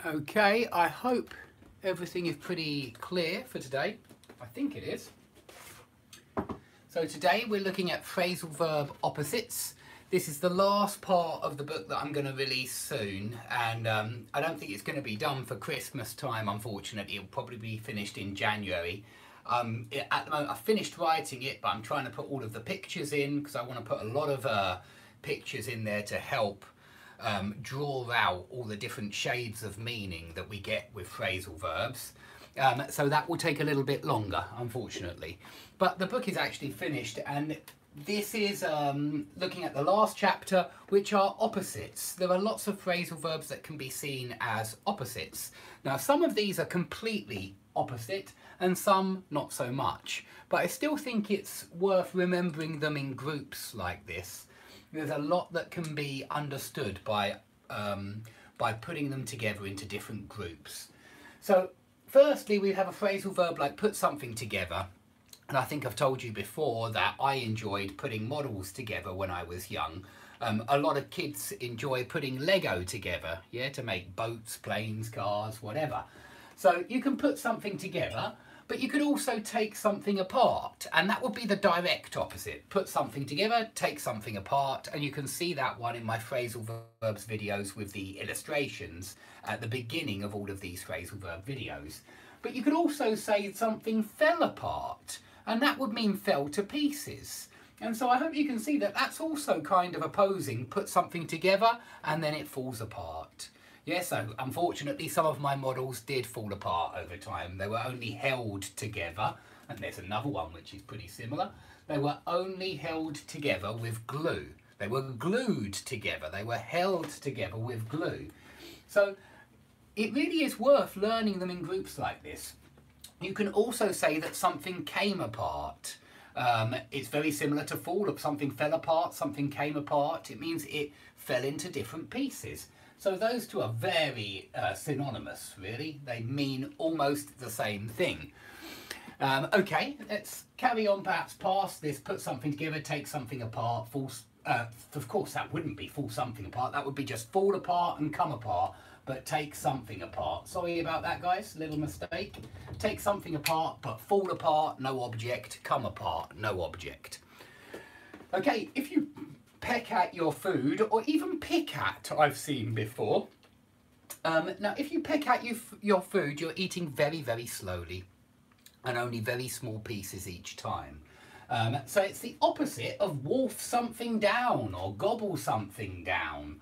Okay, I hope everything is pretty clear for today. I think it is. So today we're looking at phrasal verb opposites. This is the last part of the book that I'm going to release soon, and I don't think it's going to be done for Christmas time, unfortunately. It'll probably be finished in January. At the moment I've finished writing it, but I'm trying to put all of the pictures in because I want to put a lot of pictures in there to help draw out all the different shades of meaning that we get with phrasal verbs. So that will take a little bit longer, unfortunately. But the book is actually finished, and this is looking at the last chapter, which are opposites. There are lots of phrasal verbs that can be seen as opposites. Now, some of these are completely opposite and some not so much, but I still think it's worth remembering them in groups like this. There's a lot that can be understood by putting them together into different groups. So firstly, we have a phrasal verb like put something together. And I think I've told you before that I enjoyed putting models together when I was young. A lot of kids enjoy putting Lego together, yeah, to make boats, planes, cars, whatever. So you can put something together, but you could also take something apart, and that would be the direct opposite. Put something together, take something apart, and you can see that one in my phrasal verbs videos with the illustrations at the beginning of all of these phrasal verb videos. But you could also say something fell apart, and that would mean fell to pieces. And so I hope you can see that that's also kind of opposing put something together and then it falls apart. Yeah, so unfortunately some of my models did fall apart over time. They were only held together, and there's another one which is pretty similar. They were only held together with glue. They were glued together. They were held together with glue. So it really is worth learning them in groups like this. You can also say that something came apart. It's very similar to fall. Something fell apart, something came apart. It means it fell into different pieces. So those two are very synonymous, really. They mean almost the same thing. Okay, let's carry on perhaps past this. Put something together, take something apart. Of course, that wouldn't be fall something apart. That would be just fall apart and come apart. But take something apart. Sorry about that, guys, little mistake. Take something apart, but fall apart, no object. Come apart, no object. Okay, if you peck at your food, or even pick at, I've seen before. Now, if you peck at your food, you're eating very, very slowly and only very small pieces each time. So it's the opposite of wolf something down or gobble something down.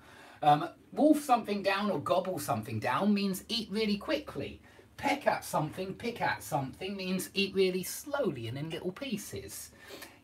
Wolf something down or gobble something down means eat really quickly. Peck at something, pick at something means eat really slowly and in little pieces.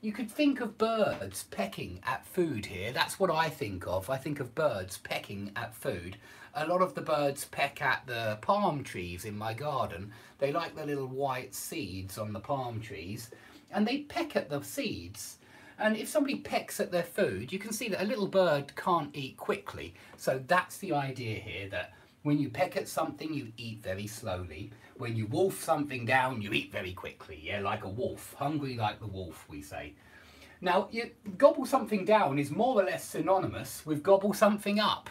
You could think of birds pecking at food here. That's what I think of. I think of birds pecking at food. A lot of the birds peck at the palm trees in my garden. They like the little white seeds on the palm trees, and they peck at the seeds. And if somebody pecks at their food, you can see that a little bird can't eat quickly. So that's the idea here, that when you peck at something, you eat very slowly. When you wolf something down, you eat very quickly. Yeah, like a wolf. Hungry like the wolf, we say. Now, gobble something down is more or less synonymous with gobble something up.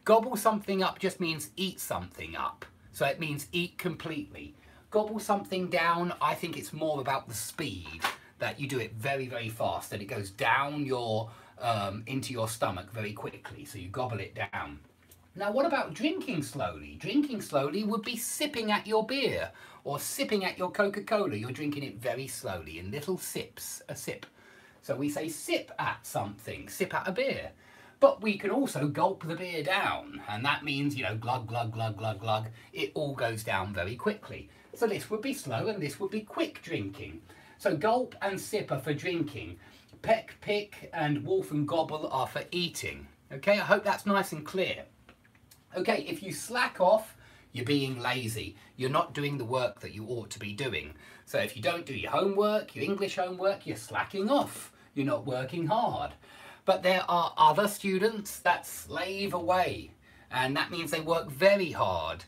Gobble something up just means eat something up. So it means eat completely. Gobble something down, I think it's more about the speed. That you do it very, very fast, that it goes down into your stomach very quickly, so you gobble it down. Now, what about drinking slowly? Drinking slowly would be sipping at your beer or sipping at your Coca-Cola. You're drinking it very slowly in little sips, a sip. So we say sip at something, sip at a beer. But we can also gulp the beer down, and that means, you know, glug, glug, glug, glug, glug. It all goes down very quickly. So this would be slow and this would be quick drinking. So gulp and sip are for drinking. Peck, pick, and wolf and gobble are for eating. Okay, I hope that's nice and clear. Okay, if you slack off, you're being lazy. You're not doing the work that you ought to be doing. So if you don't do your homework, your English homework, you're slacking off. You're not working hard. But there are other students that slave away. And that means they work very hard.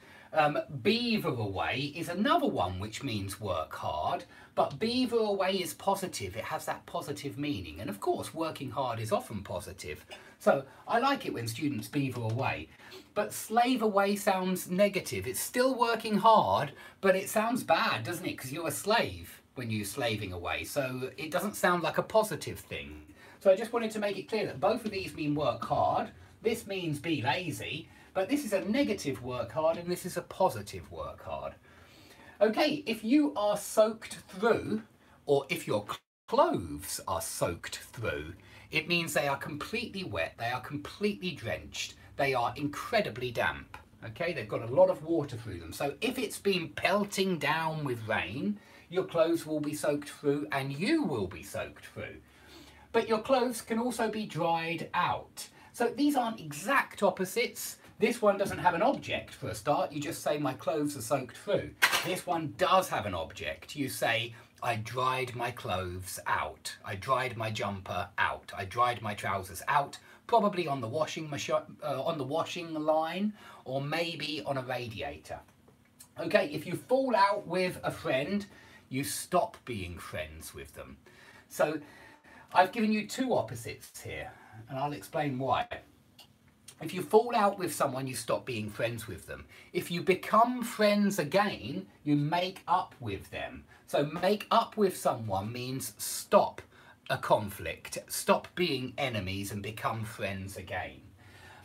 Beaver away is another one which means work hard, but beaver away is positive. It has that positive meaning. And of course, working hard is often positive. So I like it when students beaver away. But slave away sounds negative. It's still working hard, but it sounds bad, doesn't it? Because you're a slave when you're slaving away. So it doesn't sound like a positive thing. So I just wanted to make it clear that both of these mean work hard. This means be lazy. But this is a negative work hard and this is a positive work hard. Okay, if you are soaked through, or if your clothes are soaked through, it means they are completely wet, they are completely drenched, they are incredibly damp. Okay, they've got a lot of water through them. So if it's been pelting down with rain, your clothes will be soaked through and you will be soaked through. But your clothes can also be dried out. So these aren't exact opposites. This one doesn't have an object for a start. You just say my clothes are soaked through. This one does have an object. You say I dried my clothes out. I dried my jumper out. I dried my trousers out. Probably on the washing line, or maybe on a radiator. Okay, if you fall out with a friend, you stop being friends with them. So I've given you two opposites here, and I'll explain why. If you fall out with someone, you stop being friends with them. If you become friends again, you make up with them. So make up with someone means stop a conflict, stop being enemies and become friends again.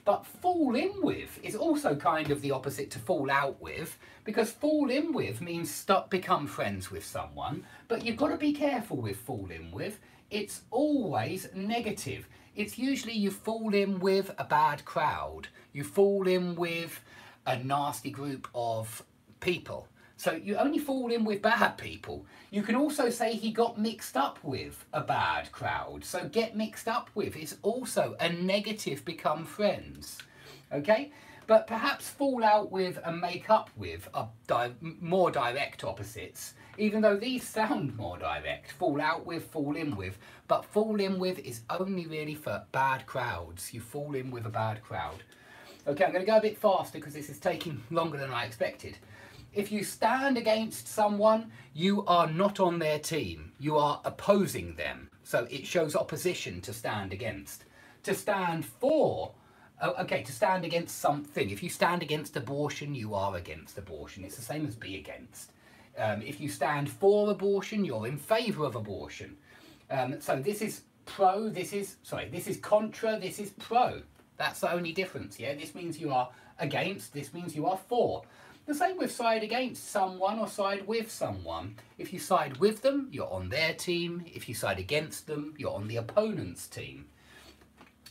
But fall in with is also kind of the opposite to fall out with, because fall in with means become friends with someone, but you've got to be careful with fall in with. It's always negative. It's usually you fall in with a bad crowd. You fall in with a nasty group of people. So you only fall in with bad people. You can also say he got mixed up with a bad crowd. So get mixed up with is also a negative become friends. Okay? But perhaps fall out with and make up with are more direct opposites. Even though these sound more direct, fall out with, fall in with, but fall in with is only really for bad crowds. You fall in with a bad crowd. Okay, I'm going to go a bit faster because this is taking longer than I expected. If you stand against someone, you are not on their team. You are opposing them. So it shows opposition to stand against. To stand for, to stand against something. If you stand against abortion, you are against abortion. It's the same as be against. If you stand for abortion, you're in favour of abortion. So this is pro, this is contra, this is pro. That's the only difference, yeah? This means you are against, this means you are for. The same with side against someone or side with someone. If you side with them, you're on their team. If you side against them, you're on the opponent's team.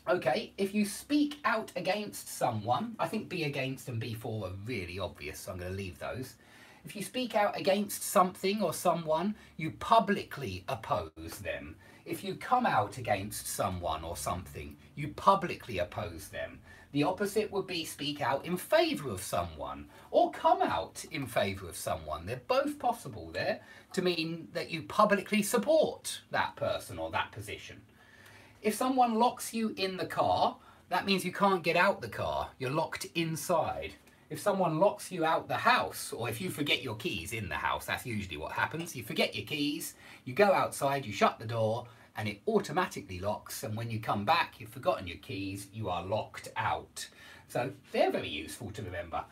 Okay, if you speak out against someone, I think be against and be for are really obvious, so I'm going to leave those. If you speak out against something or someone, you publicly oppose them. If you come out against someone or something, you publicly oppose them. The opposite would be speak out in favour of someone or come out in favour of someone. They're both possible there to mean that you publicly support that person or that position. If someone locks you in the car, that means you can't get out the car. You're locked inside. If someone locks you out the house, or if you forget your keys in the house, that's usually what happens. You forget your keys, you go outside, you shut the door, and it automatically locks. And when you come back, you've forgotten your keys, you are locked out. So they're very useful to remember.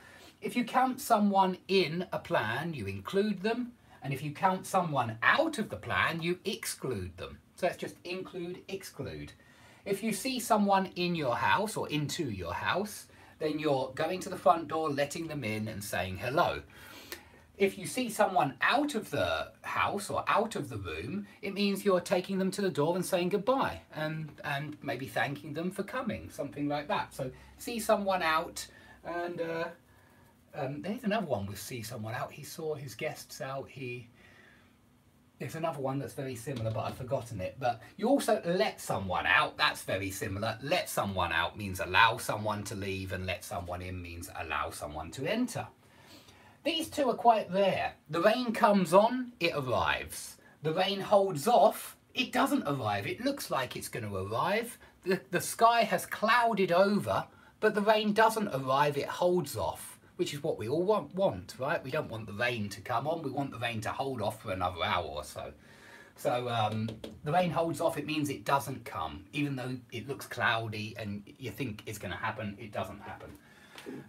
If you count someone in a plan, you include them. And if you count someone out of the plan, you exclude them. So it's just include, exclude. If you see someone in your house or into your house, then you're going to the front door, letting them in and saying hello. If you see someone out of the house or out of the room, it means you're taking them to the door and saying goodbye and maybe thanking them for coming, something like that. So see someone out, and there's another one with see someone out. He saw his guests out. There's another one that's very similar, but I've forgotten it. But you also let someone out. That's very similar. Let someone out means allow someone to leave, and let someone in means allow someone to enter. These two are quite rare. The rain comes on, it arrives. The rain holds off, it doesn't arrive. It looks like it's going to arrive. The sky has clouded over, but the rain doesn't arrive, it holds off. which is what we all want, right? We don't want the rain to come on, we want the rain to hold off for another hour or so. So the rain holds off, it means it doesn't come. Even though it looks cloudy and you think it's going to happen, it doesn't happen.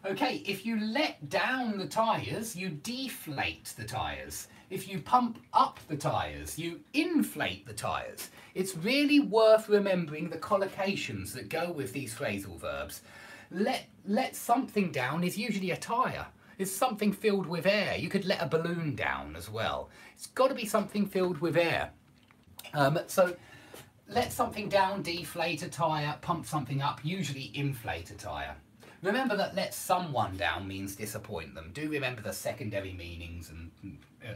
Okay, if you let down the tyres, you deflate the tyres. If you pump up the tyres, you inflate the tyres. It's really worth remembering the collocations that go with these phrasal verbs. Let something down is usually a tyre. It's something filled with air. You could let a balloon down as well. It's got to be something filled with air. So let something down, deflate a tyre, pump something up, usually inflate a tyre. Remember that let someone down means disappoint them. Do remember the secondary meanings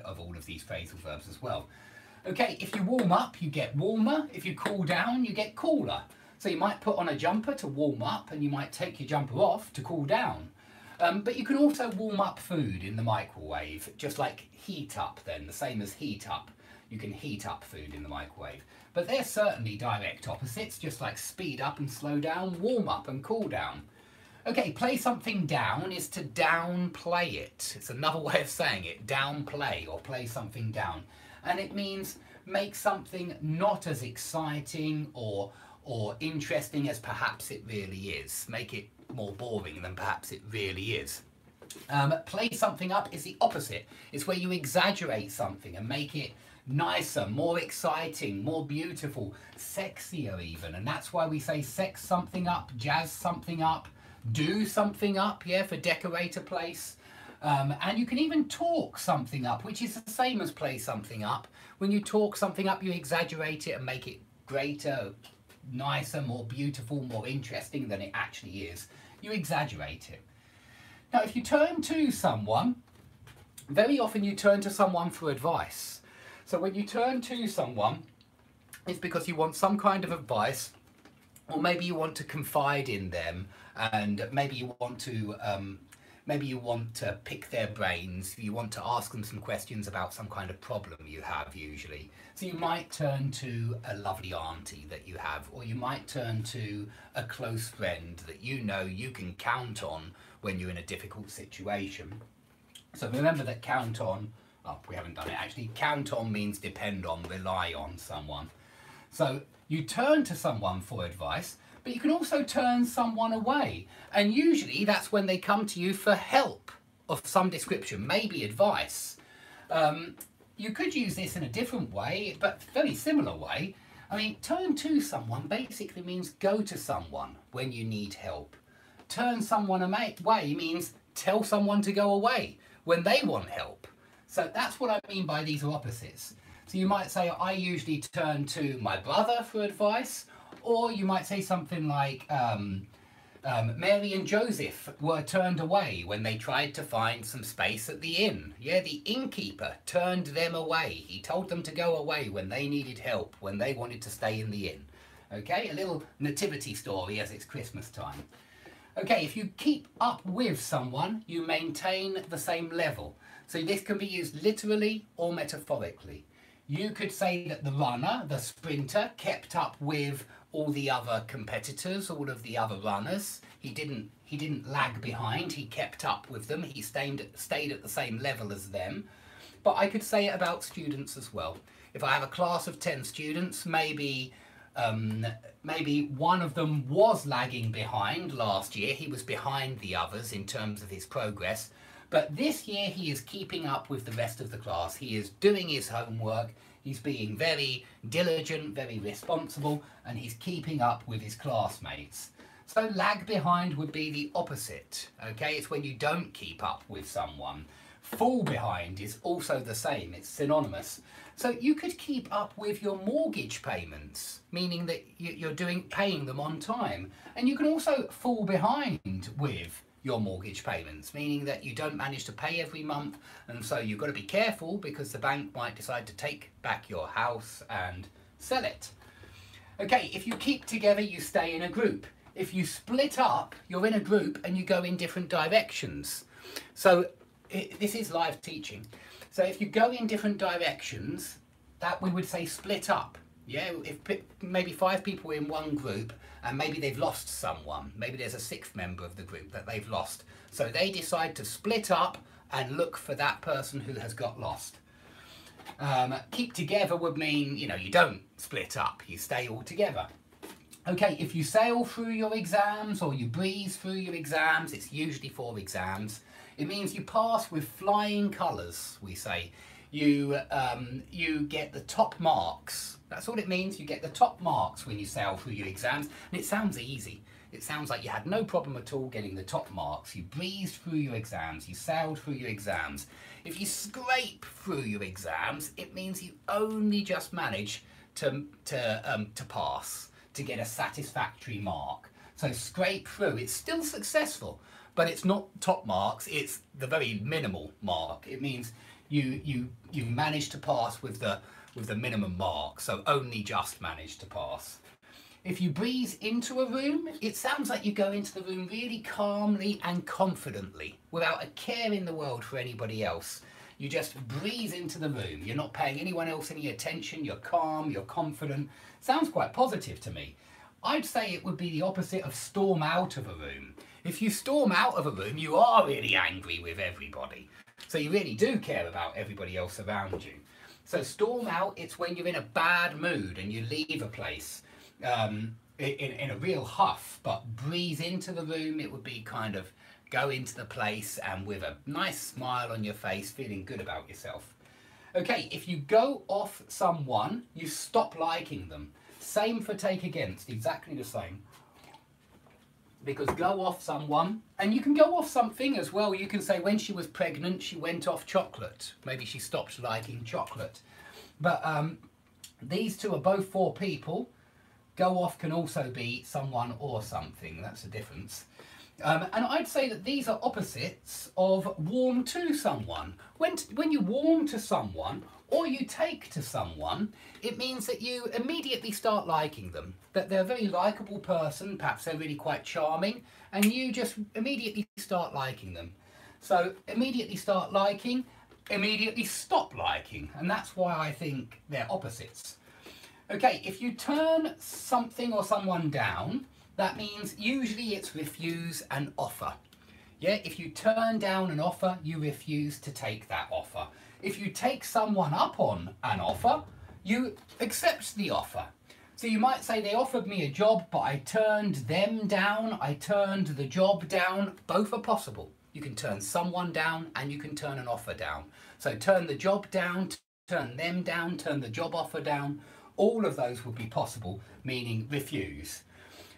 of all of these phrasal verbs as well. Okay, if you warm up, you get warmer. If you cool down, you get cooler. So you might put on a jumper to warm up, and you might take your jumper off to cool down. But you can also warm up food in the microwave, just like heat up then, the same as heat up. You can heat up food in the microwave. But they're certainly direct opposites, just like speed up and slow down, warm up and cool down. Okay, play something down is to downplay it. It's another way of saying it, downplay or play something down. And it means make something not as exciting or interesting as perhaps it really is. Make it more boring than perhaps it really is. Play something up is the opposite. It's where you exaggerate something and make it nicer, more exciting, more beautiful, sexier even. And that's why we say sex something up, jazz something up, do something up, yeah, for decorate a place. And you can even talk something up, which is the same as play something up. When you talk something up, you exaggerate it and make it greater, nicer, more beautiful, more interesting than it actually is. You exaggerate it. Now, if you turn to someone, very often you turn to someone for advice. So when you turn to someone, it's because you want some kind of advice, or maybe you want to confide in them, and maybe you want to pick their brains. You want to ask them some questions about some kind of problem you have usually. So you might turn to a lovely auntie that you have, or you might turn to a close friend that you know you can count on when you're in a difficult situation. So remember that count on, oh, we haven't done it actually, count on means depend on, rely on someone. So you turn to someone for advice, but you can also turn someone away. And usually that's when they come to you for help of some description, maybe advice. You could use this in a different way, but very similar way. I mean, turn to someone basically means go to someone when you need help. Turn someone away means tell someone to go away when they want help. So that's what I mean by these are opposites. So you might say, I usually turn to my brother for advice, or you might say something like, Mary and Joseph were turned away when they tried to find some space at the inn. Yeah, the innkeeper turned them away. He told them to go away when they needed help, when they wanted to stay in the inn. Okay, a little nativity story as it's Christmas time. Okay, if you keep up with someone, you maintain the same level. So this can be used literally or metaphorically. You could say that the runner, the sprinter, kept up with all the other competitors, all of the other runners. He didn't lag behind, he kept up with them, he stayed at the same level as them. But I could say it about students as well. If I have a class of 10 students, maybe one of them was lagging behind last year. He was behind the others in terms of his progress. But this year he is keeping up with the rest of the class. He is doing his homework. He's being very diligent, very responsible, and he's keeping up with his classmates. So lag behind would be the opposite, okay? It's when you don't keep up with someone. Fall behind is also the same, it's synonymous. So you could keep up with your mortgage payments, meaning that you're paying them on time. And you can also fall behind with your mortgage payments, meaning that you don't manage to pay every month, and so you've got to be careful because the bank might decide to take back your house and sell it. Okay, if you keep together, you stay in a group. If you split up, you're in a group and you go in different directions. So this is live teaching. So if you go in different directions, that we would say split up. Yeah, if maybe 5 people in one group and maybe they've lost someone, maybe there's a 6th member of the group that they've lost. So they decide to split up and look for that person who has got lost. Keep together would mean, you know, you don't split up, you stay all together. Okay, if you sail through your exams or you breeze through your exams, it's usually 4 exams. It means you pass with flying colours, we say. You get the top marks. That's all it means. You get the top marks when you sail through your exams. And it sounds easy. It sounds like you had no problem at all getting the top marks. You breezed through your exams. You sailed through your exams. If you scrape through your exams, it means you only just manage to pass, to get a satisfactory mark. So scrape through, it's still successful, but it's not top marks, it's the very minimal mark. It means you managed to pass with the minimum mark, so only just managed to pass. If you breeze into a room, it sounds like you go into the room really calmly and confidently, without a care in the world for anybody else. You just breeze into the room. You're not paying anyone else any attention. You're calm, you're confident. Sounds quite positive to me. I'd say it would be the opposite of storm out of a room. If you storm out of a room, you are really angry with everybody. So you really do care about everybody else around you. So storm out, it's when you're in a bad mood and you leave a place in a real huff. But breeze into the room, it would be kind of go into the place and with a nice smile on your face, feeling good about yourself. Okay, if you go off someone, you stop liking them. Same for take against, exactly the same. Because go off someone, and you can go off something as well. You can say when she was pregnant, she went off chocolate. Maybe she stopped liking chocolate. But these two are both for people. Go off can also be someone or something. That's the difference. And I'd say that these are opposites of warm to someone. When you warm to someone or you take to someone, it means that you immediately start liking them. That they're a very likeable person, perhaps they're really quite charming, and you just immediately start liking them. So immediately start liking, immediately stop liking, and that's why I think they're opposites. Okay, if you turn something or someone down, that means usually it's refuse an offer. Yeah, if you turn down an offer, you refuse to take that offer. If you take someone up on an offer, you accept the offer. So you might say they offered me a job, but I turned them down, I turned the job down. Both are possible. You can turn someone down and you can turn an offer down. So turn the job down, turn them down, turn the job offer down. All of those would be possible, meaning refuse.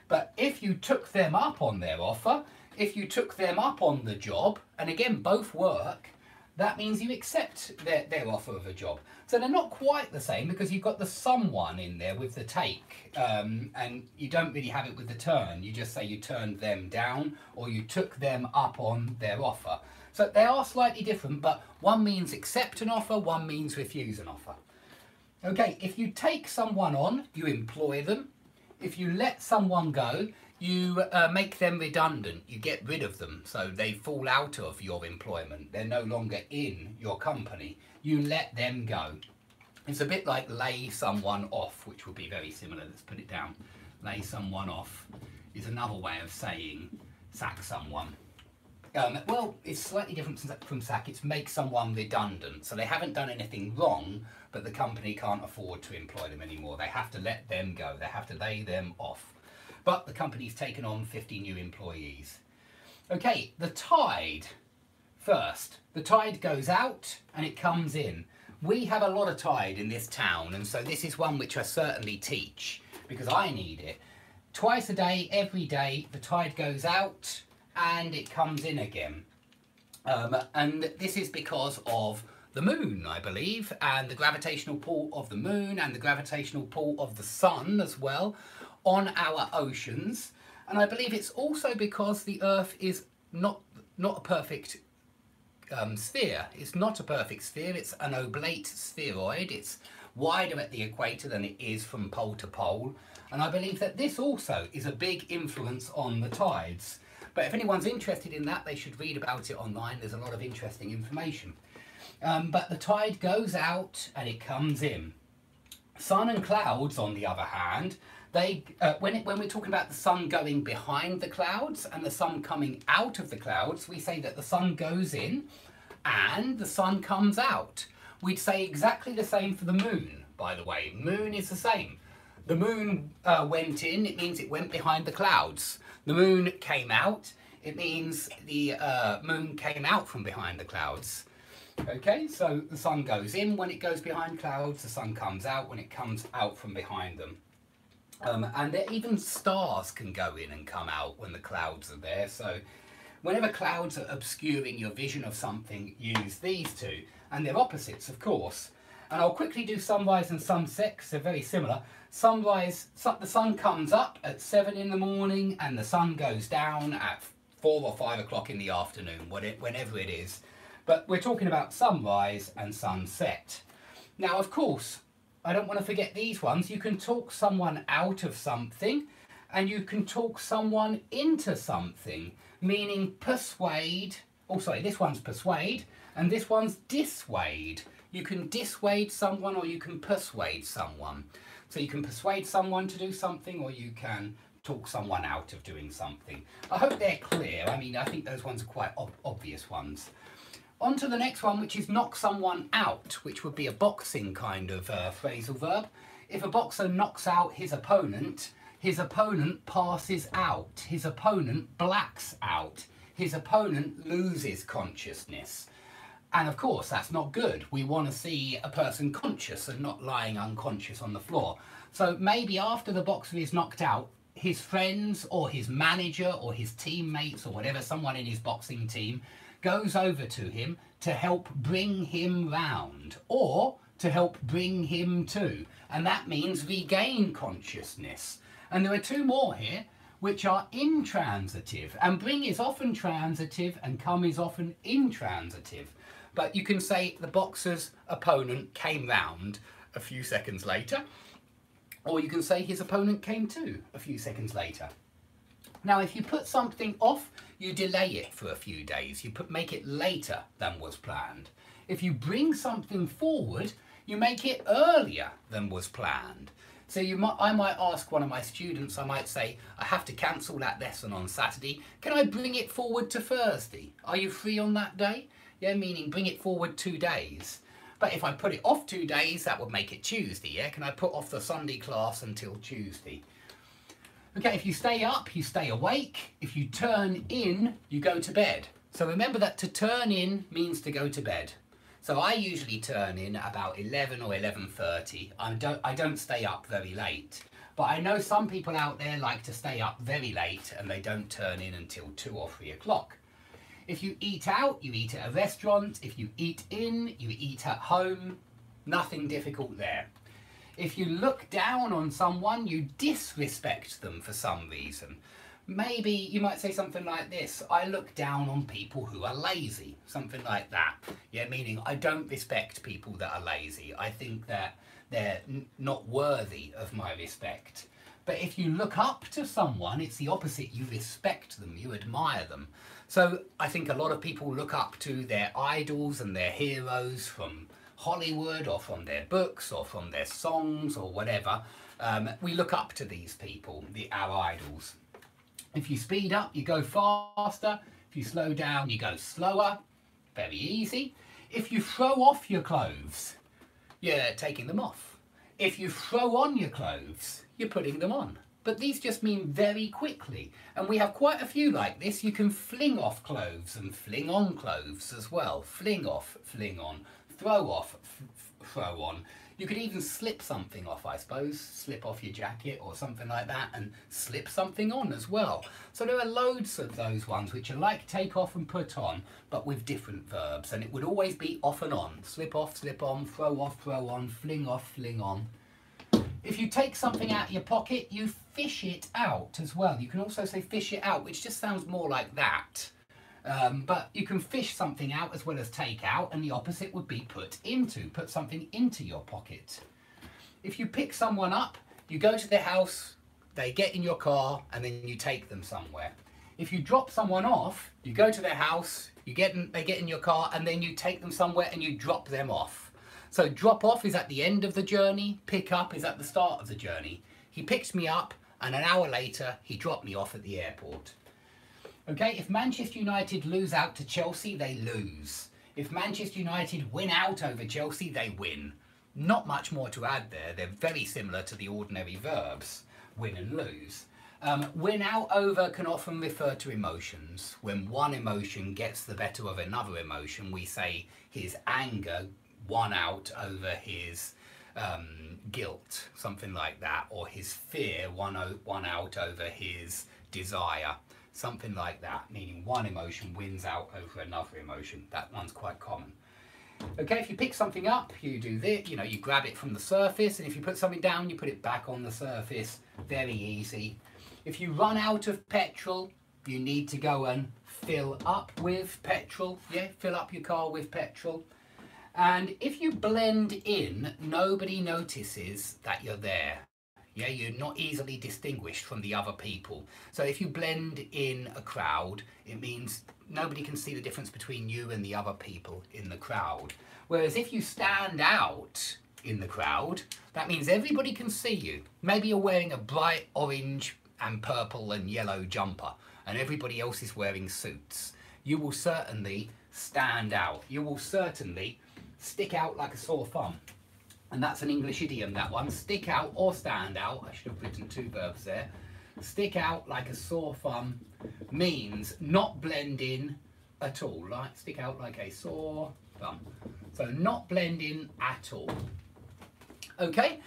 But if you took them up on their offer, if you took them up on the job, and again, both work, that means you accept their offer of a job. So they're not quite the same because you've got the someone in there with the take, and you don't really have it with the turn. You just say you turned them down or you took them up on their offer. So they are slightly different, but one means accept an offer, one means refuse an offer. Okay, if you take someone on, you employ them. If you let someone go, you make them redundant, you get rid of them, so they fall out of your employment, they're no longer in your company, you let them go. It's a bit like lay someone off, which would be very similar. Let's put it down. Lay someone off is another way of saying sack someone. Well, it's slightly different from sack. It's make someone redundant. So they haven't done anything wrong, but the company can't afford to employ them anymore. They have to let them go. They have to lay them off. But the company's taken on 50 new employees. Okay, the tide first. The tide goes out and it comes in. We have a lot of tide in this town, and so this is one which I certainly teach because I need it. Twice a day, every day, the tide goes out and it comes in again. And this is because of the moon, I believe, and the gravitational pull of the moon and the gravitational pull of the sun as well on our oceans. And I believe it's also because the Earth is not a perfect sphere. It's not a perfect sphere, it's an oblate spheroid. It's wider at the equator than it is from pole to pole. And I believe that this also is a big influence on the tides. But if anyone's interested in that, they should read about it online. There's a lot of interesting information. But the tide goes out and it comes in. Sun and clouds, on the other hand, they when we're talking about the sun going behind the clouds and the sun coming out of the clouds, we say that the sun goes in and the sun comes out. We'd say exactly the same for the moon, by the way. Moon is the same. The moon went in, it means it went behind the clouds. The moon came out, it means the moon came out from behind the clouds. Okay, so the sun goes in when it goes behind clouds, the sun comes out when it comes out from behind them. And even stars can go in and come out when the clouds are there. So whenever clouds are obscuring your vision of something, use these two. And they're opposites, of course. And I'll quickly do sunrise and sunset, because they're very similar. Sunrise, the sun comes up at 7 in the morning and the sun goes down at 4 or 5 o'clock in the afternoon, whenever it is. But we're talking about sunrise and sunset. Now, of course, I don't want to forget these ones. You can talk someone out of something and you can talk someone into something, meaning persuade. Oh, sorry, this one's persuade and this one's dissuade. You can dissuade someone or you can persuade someone. So you can persuade someone to do something or you can talk someone out of doing something. I hope they're clear. I mean, I think those ones are quite obvious ones. On to the next one, which is knock someone out, which would be a boxing kind of phrasal verb. If a boxer knocks out his opponent passes out, his opponent blacks out, his opponent loses consciousness. And of course, that's not good. We want to see a person conscious and not lying unconscious on the floor. So maybe after the boxer is knocked out, his friends or his manager or his teammates or whatever, someone in his boxing team, goes over to him to help bring him round or to help bring him to. And that means regain consciousness. And there are two more here which are intransitive. And bring is often transitive and come is often intransitive. But you can say the boxer's opponent came round a few seconds later, or you can say his opponent came to a few seconds later. Now, if you put something off, you delay it for a few days. You make it later than was planned. If you bring something forward, you make it earlier than was planned. So I might ask one of my students, I might say, I have to cancel that lesson on Saturday. Can I bring it forward to Thursday? Are you free on that day? Yeah, meaning bring it forward 2 days. But if I put it off 2 days, that would make it Tuesday, yeah? Can I put off the Sunday class until Tuesday? Okay, if you stay up, you stay awake. If you turn in, you go to bed. So remember that to turn in means to go to bed. So I usually turn in about 11 or 11:30. I don't stay up very late. But I know some people out there like to stay up very late and they don't turn in until 2 or 3 o'clock. If you eat out, you eat at a restaurant. If you eat in, you eat at home. Nothing difficult there. If you look down on someone, you disrespect them for some reason. Maybe you might say something like this: I look down on people who are lazy. Something like that. Yeah, meaning I don't respect people that are lazy. I think that they're not worthy of my respect. But if you look up to someone, it's the opposite. You respect them, you admire them. So I think a lot of people look up to their idols and their heroes from Hollywood or from their books or from their songs or whatever. We look up to these people, our idols. If you speed up, you go faster. If you slow down, you go slower. Very easy. If you throw off your clothes, you're taking them off. If you throw on your clothes, you're putting them on. But these just mean very quickly. And we have quite a few like this. You can fling off clothes and fling on clothes as well. Fling off, fling on. Throw off, throw on. You could even slip something off, I suppose. Slip off your jacket or something like that and slip something on as well. So there are loads of those ones which are like take off and put on, but with different verbs. And it would always be off and on. Slip off, slip on, throw off, throw on, fling off, fling on. If you take something out of your pocket, you fish it out as well. You can also say fish it out, which just sounds more like that. But you can fish something out as well as take out, and the opposite would be put something into your pocket. If you pick someone up, you go to their house, they get in your car, and then you take them somewhere. If you drop someone off, you go to their house, they get in your car, and then you take them somewhere and you drop them off. So drop off is at the end of the journey, pick up is at the start of the journey. He picked me up and an hour later he dropped me off at the airport. Okay, if Manchester United lose out to Chelsea, they lose. If Manchester United win out over Chelsea, they win. Not much more to add there. They're very similar to the ordinary verbs, win and lose. Win out over can often refer to emotions. When one emotion gets the better of another emotion, we say his anger won out over his guilt, something like that, or his fear won out over his desire, something like that, meaning one emotion wins out over another emotion. That one's quite common. Okay, if you pick something up, you do this, you know, you grab it from the surface, and if you put something down, you put it back on the surface. Very easy. If you run out of petrol, you need to go and fill up with petrol. Yeah, fill up your car with petrol. And if you blend in, nobody notices that you're there. Yeah, you're not easily distinguished from the other people. So if you blend in a crowd, it means nobody can see the difference between you and the other people in the crowd. Whereas if you stand out in the crowd, that means everybody can see you. Maybe you're wearing a bright orange and purple and yellow jumper and everybody else is wearing suits. You will certainly stand out. You will certainly stick out like a sore thumb. And that's an English idiom, that one. Stick out or stand out. I should have written two verbs there. Stick out like a sore thumb means not blend in at all. Like stick out like a sore thumb. So not blend in at all. Okay,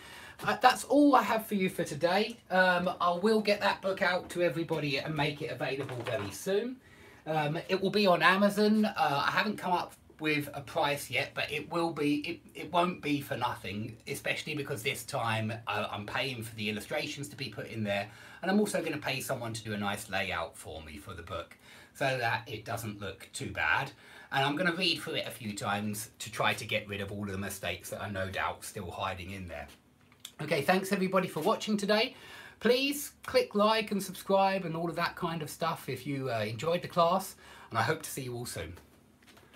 that's all I have for you for today. I will get that book out to everybody and make it available very soon. It will be on Amazon. I haven't come up with a price yet, but it will be, it won't be for nothing, especially because this time I'm paying for the illustrations to be put in there, and I'm also going to pay someone to do a nice layout for me for the book so that it doesn't look too bad, and I'm going to read through it a few times to try to get rid of all of the mistakes that are no doubt still hiding in there. Okay, thanks everybody for watching today. Please click like and subscribe and all of that kind of stuff if you enjoyed the class, and I hope to see you all soon.